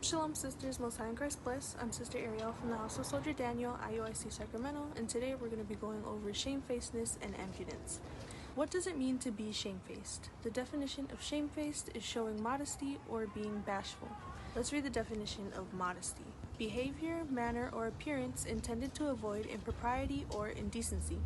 Shalom sisters, Most High in Christ bless. I'm Sister Ariel from the House of Soldier Daniel, IUIC Sacramento, and today we're going to be going over shamefacedness and impudence. What does it mean to be shamefaced? The definition of shamefaced is showing modesty or being bashful. Let's read the definition of modesty. Behavior, manner, or appearance intended to avoid impropriety or indecency.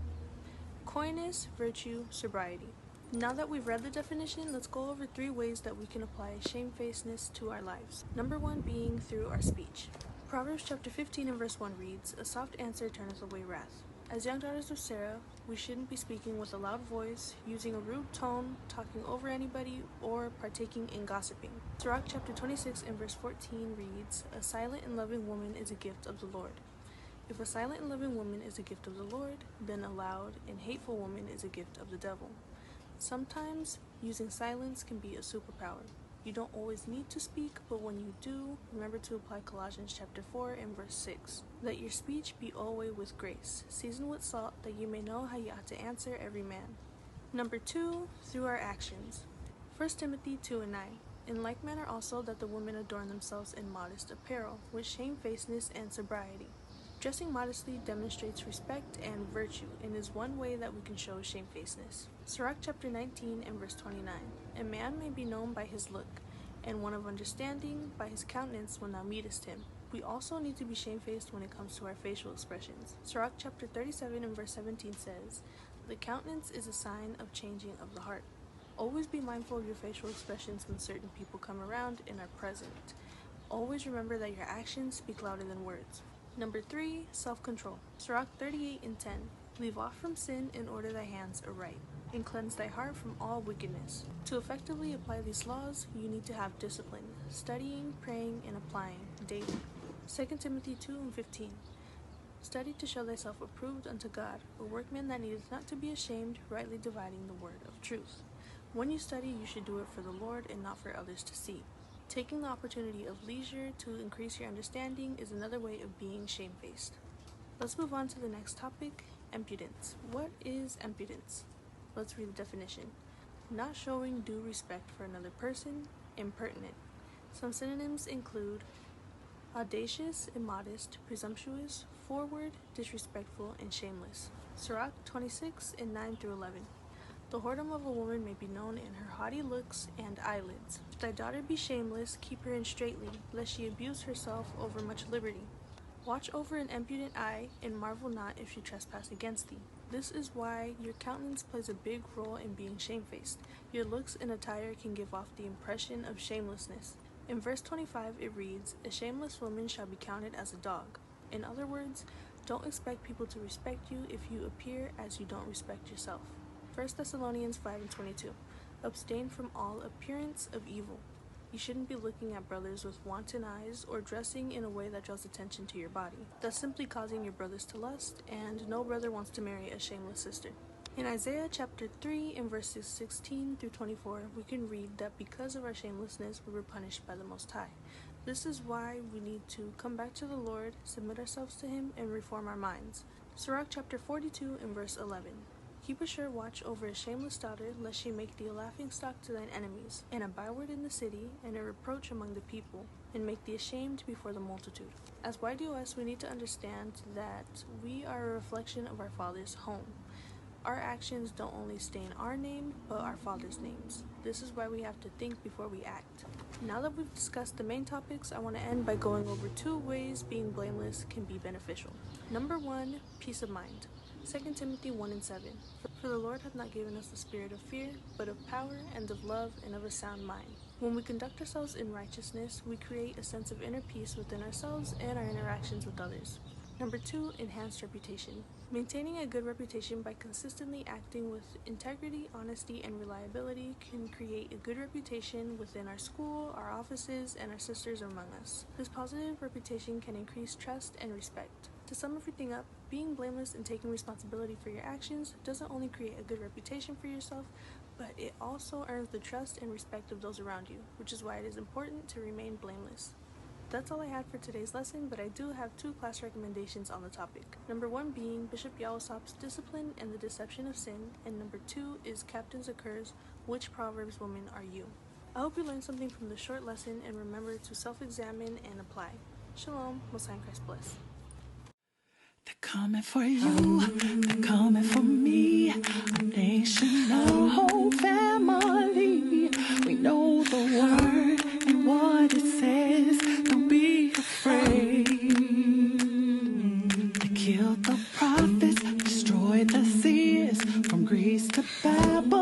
Coyness, virtue, sobriety. Now that we've read the definition, let's go over 3 ways that we can apply shamefacedness to our lives. Number 1 being through our speech. Proverbs chapter 15 and verse 1 reads, "A soft answer turneth away wrath." As young daughters of Sarah, we shouldn't be speaking with a loud voice, using a rude tone, talking over anybody, or partaking in gossiping. Sirach chapter 26 and verse 14 reads, "A silent and loving woman is a gift of the Lord." If a silent and loving woman is a gift of the Lord, then a loud and hateful woman is a gift of the devil. Sometimes, using silence can be a superpower. You don't always need to speak, but when you do, remember to apply Colossians chapter 4 and verse 6. Let your speech be always with grace, seasoned with salt, that you may know how you ought to answer every man. Number 2, through our actions. 1 Timothy 2 and 9. In like manner also that the women adorn themselves in modest apparel, with shamefacedness and sobriety. Dressing modestly demonstrates respect and virtue, and is one way that we can show shamefacedness. Sirach chapter 19 and verse 29. A man may be known by his look, and one of understanding by his countenance when thou meetest him. We also need to be shamefaced when it comes to our facial expressions. Sirach chapter 37 and verse 17 says, "The countenance is a sign of changing of the heart." Always be mindful of your facial expressions when certain people come around and are present. Always remember that your actions speak louder than words. Number 3, self-control. Sirach 38 and 10. Leave off from sin and order thy hands aright, and cleanse thy heart from all wickedness. To effectively apply these laws, you need to have discipline, studying, praying, and applying daily. 2 Timothy 2 and 15. Study to show thyself approved unto God, a workman that needeth not to be ashamed, rightly dividing the word of truth. When you study, you should do it for the Lord and not for others to see. Taking the opportunity of leisure to increase your understanding is another way of being shamefaced. Let's move on to the next topic, impudence. What is impudence? Let's read the definition. Not showing due respect for another person, impertinent. Some synonyms include audacious, immodest, presumptuous, forward, disrespectful, and shameless. Sirach 26 and 9 through 11. The whoredom of a woman may be known in her haughty looks and eyelids. If thy daughter be shameless, keep her in straitly, lest she abuse herself over much liberty. Watch over an impudent eye, and marvel not if she trespass against thee. This is why your countenance plays a big role in being shamefaced. Your looks and attire can give off the impression of shamelessness. In verse 25 it reads, "A shameless woman shall be counted as a dog." In other words, don't expect people to respect you if you appear as you don't respect yourself. 1 Thessalonians 5 and 22. Abstain from all appearance of evil. You shouldn't be looking at brothers with wanton eyes or dressing in a way that draws attention to your body. That's simply causing your brothers to lust, and no brother wants to marry a shameless sister. In Isaiah chapter 3 and verses 16 through 24, we can read that because of our shamelessness, we were punished by the Most High. This is why we need to come back to the Lord, submit ourselves to Him, and reform our minds. Sirach chapter 42 and verse 11. Keep a sure watch over a shameless daughter, lest she make thee a laughingstock to thine enemies, and a byword in the city, and a reproach among the people, and make thee ashamed before the multitude. As YDOS, we need to understand that we are a reflection of our Father's home. Our actions don't only stain our name, but our Father's names. This is why we have to think before we act. Now that we've discussed the main topics, I want to end by going over 2 ways being blameless can be beneficial. Number 1, peace of mind. 2 Timothy 1 and 7. For the Lord hath not given us the spirit of fear, but of power and of love and of a sound mind. When we conduct ourselves in righteousness, we create a sense of inner peace within ourselves and our interactions with others. Number 2, enhanced reputation. Maintaining a good reputation by consistently acting with integrity, honesty, and reliability can create a good reputation within our school, our offices, and our sisters among us. This positive reputation can increase trust and respect. To sum everything up, being blameless and taking responsibility for your actions doesn't only create a good reputation for yourself, but it also earns the trust and respect of those around you, which is why it is important to remain blameless. That's all I had for today's lesson, but I do have 2 class recommendations on the topic. Number 1 being Bishop Yawasop's Discipline and the Deception of Sin, and number 2 is Captain Zakur's Which Proverbs Woman Are You? I hope you learned something from this short lesson and remember to self-examine and apply. Shalom, Most High in Christ bless. They're coming for you, they're coming for me, a nation, a whole family. We know the word and what it says, don't be afraid. They killed the prophets, destroyed the seers, from Greece to Babylon.